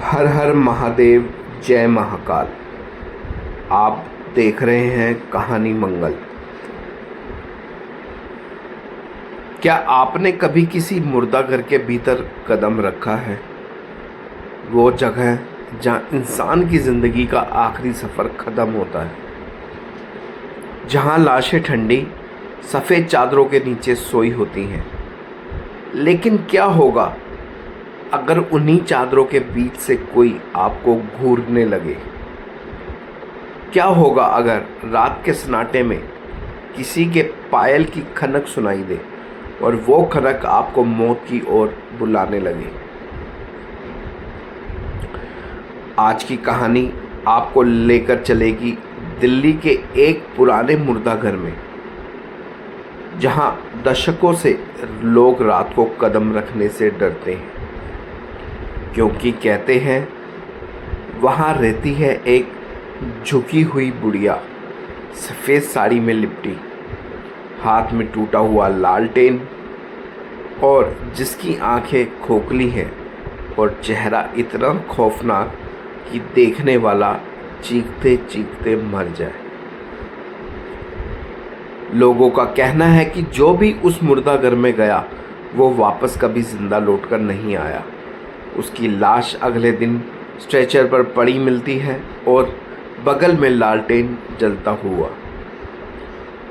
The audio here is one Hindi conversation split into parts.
हर हर महादेव, जय महाकाल। आप देख रहे हैं कहानी मंगल। क्या आपने कभी किसी मुर्दा घर के भीतर कदम रखा है? वो जगह जहां इंसान की जिंदगी का आखिरी सफर खत्म होता है, जहां लाशें ठंडी सफ़ेद चादरों के नीचे सोई होती हैं। लेकिन क्या होगा अगर उन्हीं चादरों के बीच से कोई आपको घूरने लगे? क्या होगा अगर रात के सन्नाटे में किसी के पायल की खनक सुनाई दे और वो खनक आपको मौत की ओर बुलाने लगे? आज की कहानी आपको लेकर चलेगी दिल्ली के एक पुराने मुर्दा घर में, जहां दशकों से लोग रात को कदम रखने से डरते हैं, क्योंकि कहते हैं वहाँ रहती है एक झुकी हुई बुढ़िया, सफ़ेद साड़ी में लिपटी, हाथ में टूटा हुआ लालटेन, और जिसकी आंखें खोखली हैं और चेहरा इतना खौफनाक कि देखने वाला चीखते चीखते मर जाए। लोगों का कहना है कि जो भी उस मुर्दा घर में गया वो वापस कभी जिंदा लौटकर नहीं आया। उसकी लाश अगले दिन स्ट्रेचर पर पड़ी मिलती है और बगल में लालटेन जलता हुआ।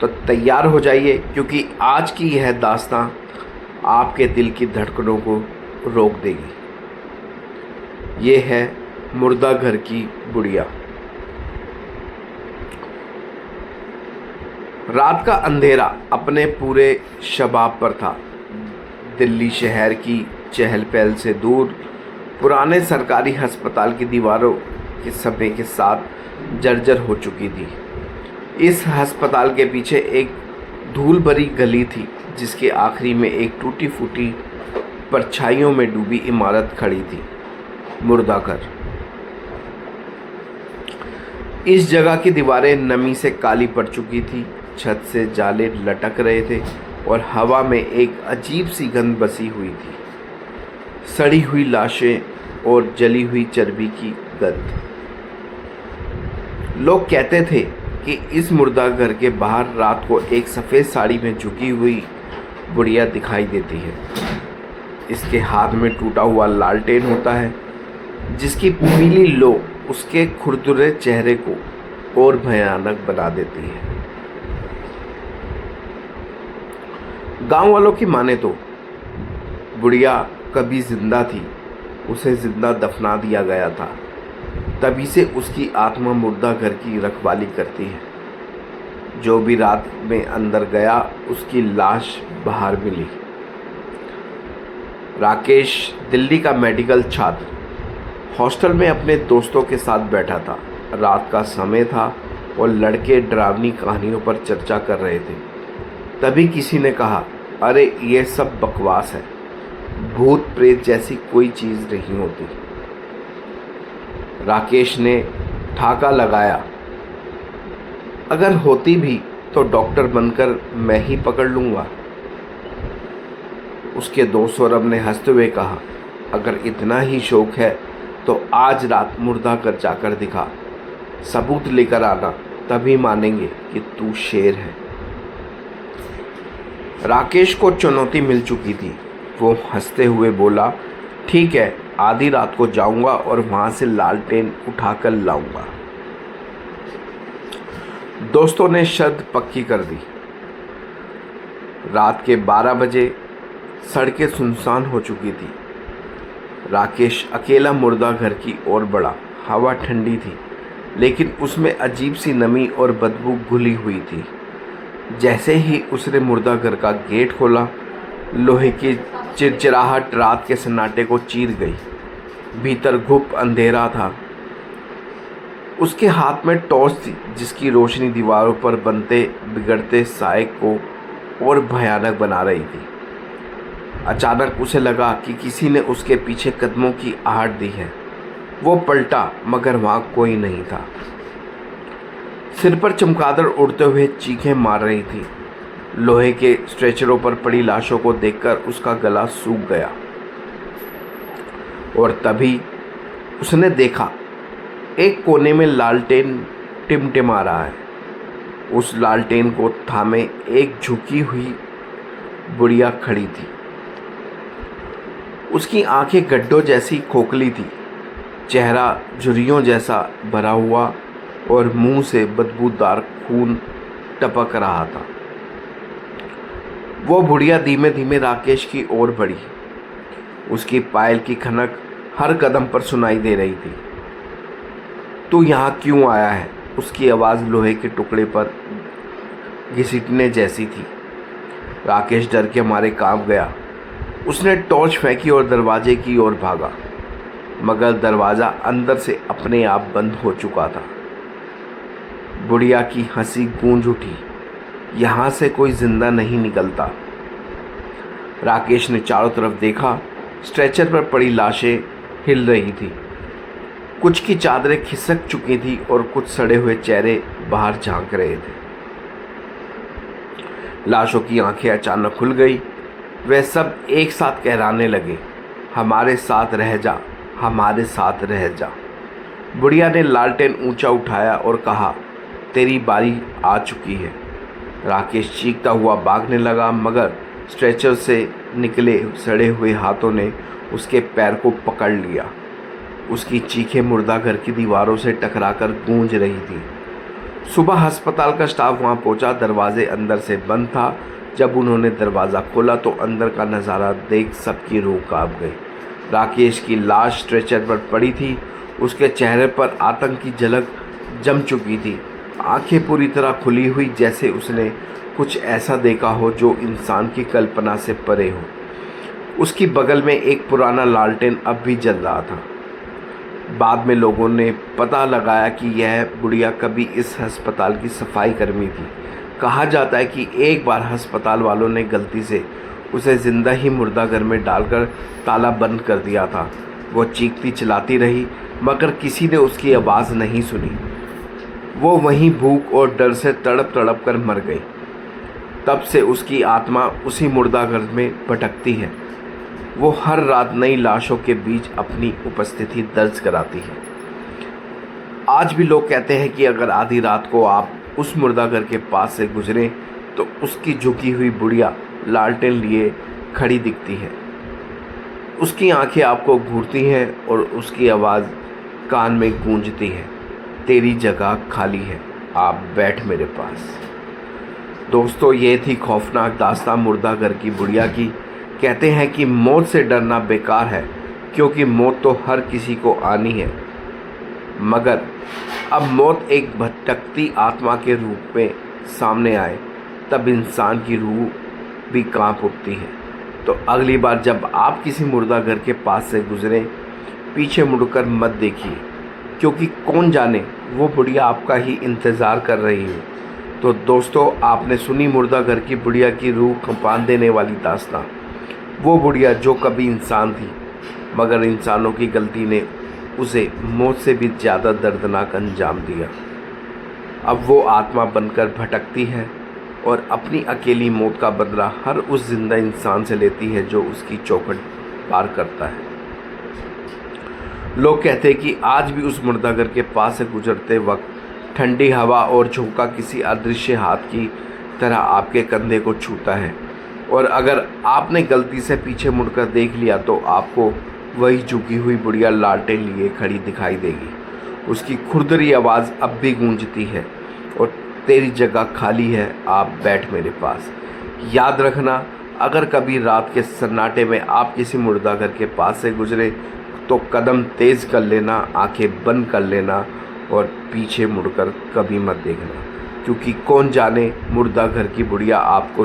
तो तैयार हो जाइए, क्योंकि आज की यह दास्तां आपके दिल की धड़कनों को रोक देगी। ये है मुर्दा घर की बुढ़िया। रात का अंधेरा अपने पूरे शबाब पर था। दिल्ली शहर की चहल पहल से दूर पुराने सरकारी अस्पताल की दीवारों के समय के साथ जर्जर हो चुकी थी। इस अस्पताल के पीछे एक धूल भरी गली थी, जिसके आखिरी में एक टूटी फूटी परछाइयों में डूबी इमारत खड़ी थी, मुर्दा घर। इस जगह की दीवारें नमी से काली पड़ चुकी थी, छत से जाले लटक रहे थे और हवा में एक अजीब सी गंध बसी हुई थी, सड़ी हुई लाशें और जली हुई चर्बी की गंध। लोग कहते थे कि इस मुर्दा घर के बाहर रात को एक सफ़ेद साड़ी में झुकी हुई बुढ़िया दिखाई देती है। इसके हाथ में टूटा हुआ लालटेन होता है, जिसकी पीली लो उसके खुरदुरे चेहरे को और भयानक बना देती है। गांव वालों की माने तो बुढ़िया कभी जिंदा थी, उसे जिंदा दफना दिया गया था, तभी से उसकी आत्मा मुर्दा घर की रखवाली करती है। जो भी रात में अंदर गया उसकी लाश बाहर मिली। राकेश दिल्ली का मेडिकल छात्र हॉस्टल में अपने दोस्तों के साथ बैठा था। रात का समय था और लड़के डरावनी कहानियों पर चर्चा कर रहे थे। तभी किसी ने कहा, अरे ये सब बकवास है, भूत प्रेत जैसी कोई चीज़ नहीं होती। राकेश ने ठाका लगाया, अगर होती भी तो डॉक्टर बनकर मैं ही पकड़ लूँगा। उसके दोस्त सौरभ ने हंसते हुए कहा, अगर इतना ही शौक है तो आज रात मुर्दा घर जाकर दिखा, सबूत लेकर आना, तभी मानेंगे कि तू शेर है। राकेश को चुनौती मिल चुकी थी। वो हंसते हुए बोला, ठीक है, आधी रात को जाऊंगा और वहां से लालटेन उठाकर लाऊंगा। दोस्तों ने शर्त पक्की कर दी। रात के 12 बजे सड़कें सुनसान हो चुकी थी। राकेश अकेला मुर्दा घर की ओर बढ़ा। हवा ठंडी थी, लेकिन उसमें अजीब सी नमी और बदबू घुली हुई थी। जैसे ही उसने मुर्दा घर का गेट खोला, लोहे की चिरचिराहट रात के सन्नाटे को चीर गई। भीतर घुप अंधेरा था। उसके हाथ में टॉर्च थी, जिसकी रोशनी दीवारों पर बनते बिगड़ते साए को और भयानक बना रही थी। अचानक उसे लगा कि किसी ने उसके पीछे कदमों की आहट दी है। वो पलटा, मगर वहाँ कोई नहीं था। सिर पर चमगादड़ उड़ते हुए चीखें मार रही थी। लोहे के स्ट्रेचरों पर पड़ी लाशों को देखकर उसका गला सूख गया। और तभी उसने देखा एक कोने में लालटेन टिमटिमा रहा है। उस लालटेन को थामे एक झुकी हुई बुढ़िया खड़ी थी। उसकी आंखें गड्ढों जैसी खोखली थी, चेहरा झुर्रियों जैसा भरा हुआ और मुंह से बदबूदार खून टपक रहा था। वो बुढ़िया धीमे धीमे राकेश की ओर बढ़ी। उसकी पायल की खनक हर कदम पर सुनाई दे रही थी। तू यहाँ क्यों आया है? उसकी आवाज़ लोहे के टुकड़े पर घसीटने जैसी थी। राकेश डर के मारे कांप गया। उसने टॉर्च फेंकी और दरवाजे की ओर भागा, मगर दरवाज़ा अंदर से अपने आप बंद हो चुका था। बुढ़िया की हंसी गूंज उठी, यहाँ से कोई जिंदा नहीं निकलता। राकेश ने चारों तरफ देखा। स्ट्रेचर पर पड़ी लाशें हिल रही थी। कुछ की चादरें खिसक चुकी थी और कुछ सड़े हुए चेहरे बाहर झांक रहे थे। लाशों की आंखें अचानक खुल गई। वे सब एक साथ कहराने लगे, हमारे साथ रह जा, हमारे साथ रह जा। बुढ़िया ने लालटेन ऊंचा उठाया और कहा, तेरी बारी आ चुकी है। राकेश चीखता हुआ भागने लगा, मगर स्ट्रेचर से निकले सड़े हुए हाथों ने उसके पैर को पकड़ लिया। उसकी चीखें मुर्दाघर की दीवारों से टकराकर गूंज रही थी। सुबह अस्पताल का स्टाफ वहां पहुंचा। दरवाजे अंदर से बंद था। जब उन्होंने दरवाज़ा खोला तो अंदर का नज़ारा देख सबकी रूह कांप गई। राकेश की लाश स्ट्रेचर पर पड़ी थी। उसके चेहरे पर आतंक की झलक जम चुकी थी। आंखें पूरी तरह खुली हुई, जैसे उसने कुछ ऐसा देखा हो जो इंसान की कल्पना से परे हो। उसकी बगल में एक पुराना लालटेन अब भी जल रहा था। बाद में लोगों ने पता लगाया कि यह बुढ़िया कभी इस अस्पताल की सफाई कर्मी थी। कहा जाता है कि एक बार अस्पताल वालों ने गलती से उसे जिंदा ही मुर्दाघर में डालकर ताला बंद कर दिया था। वो चीखती चिल्लाती रही, मगर किसी ने उसकी आवाज़ नहीं सुनी। वो वहीं भूख और डर से तड़प तड़प कर मर गई। तब से उसकी आत्मा उसी मुर्दाघर में भटकती है। वो हर रात नई लाशों के बीच अपनी उपस्थिति दर्ज कराती है। आज भी लोग कहते हैं कि अगर आधी रात को आप उस मुर्दाघर के पास से गुजरें तो उसकी झुकी हुई बुढ़िया लालटेन लिए खड़ी दिखती है। उसकी आंखें आपको घूरती हैं और उसकी आवाज़ कान में गूंजती है, तेरी जगह खाली है, आप बैठ मेरे पास। दोस्तों, ये थी खौफनाक दास्तां मुर्दाघर की बुढ़िया की। कहते हैं कि मौत से डरना बेकार है, क्योंकि मौत तो हर किसी को आनी है, मगर अब मौत एक भटकती आत्मा के रूप में सामने आए तब इंसान की रूह भी कांप उठती है। तो अगली बार जब आप किसी मुर्दाघर के पास से गुजरें, पीछे मुड़कर मत देखिए, क्योंकि कौन जाने वो बुढ़िया आपका ही इंतज़ार कर रही हो। तो दोस्तों, आपने सुनी मुर्दाघर की बुढ़िया की रूह कंपान देने वाली दास्तां। वो बुढ़िया जो कभी इंसान थी, मगर इंसानों की गलती ने उसे मौत से भी ज़्यादा दर्दनाक अंजाम दिया। अब वो आत्मा बनकर भटकती है और अपनी अकेली मौत का बदला हर उस जिंदा इंसान से लेती है जो उसकी चौखट पार करता है। लोग कहते हैं कि आज भी उस मुर्दाघर के पास से गुजरते वक्त ठंडी हवा और झोंका किसी अदृश्य हाथ की तरह आपके कंधे को छूता है, और अगर आपने गलती से पीछे मुड़कर देख लिया तो आपको वही झुकी हुई बुढ़िया लालटेन लिए खड़ी दिखाई देगी। उसकी खुरदरी आवाज़ अब भी गूंजती है, और तेरी जगह खाली है, आप बैठ मेरे पास। याद रखना, अगर कभी रात के सन्नाटे में आप किसी मुर्दाघर के पास से गुजरे तो कदम तेज़ कर लेना, आंखें बंद कर लेना और पीछे मुड़कर कभी मत देखना, क्योंकि कौन जाने मुर्दाघर की बुढ़िया आपकी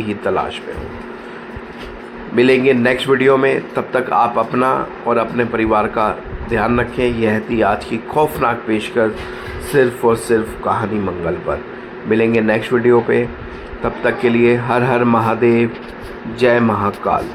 ही तलाश में हो। मिलेंगे नेक्स्ट वीडियो में, तब तक आप अपना और अपने परिवार का ध्यान रखें। यह थी आज की खौफनाक पेशकश, सिर्फ़ और सिर्फ कहानी मंगल पर। मिलेंगे नेक्स्ट वीडियो पे, तब तक के लिए हर हर महादेव, जय महाकाल।